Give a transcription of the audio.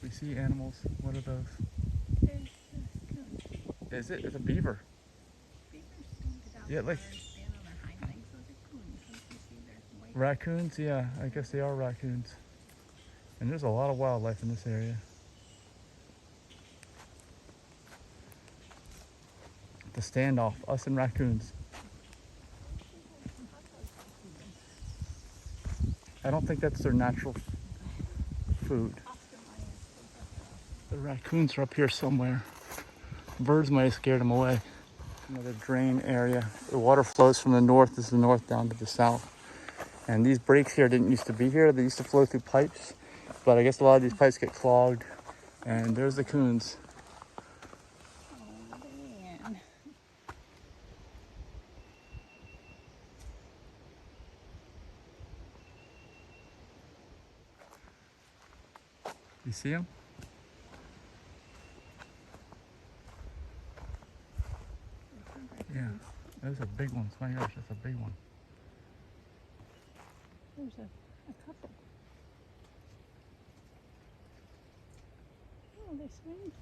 We see animals. What are those? There's coons. Is it? It's a beaver. Beavers don't get out Yeah, like far and stand on their hind legs. Those are coons. Don't you see there's white? raccoons. Yeah, I guess they are raccoons. And there's a lot of wildlife in this area. The standoff, us and raccoons. I don't think that's their natural food. The raccoons are up here somewhere. Birds might have scared them away. Another drain area. The water flows from the north, this is the north, down to the south. And these breaks here didn't used to be here. They used to flow through pipes. But I guess a lot of these pipes get clogged. And there's the coons. Oh, man. You see them? Yeah, those are big ones. My gosh, that's a big one. There's a couple. Oh, they swim.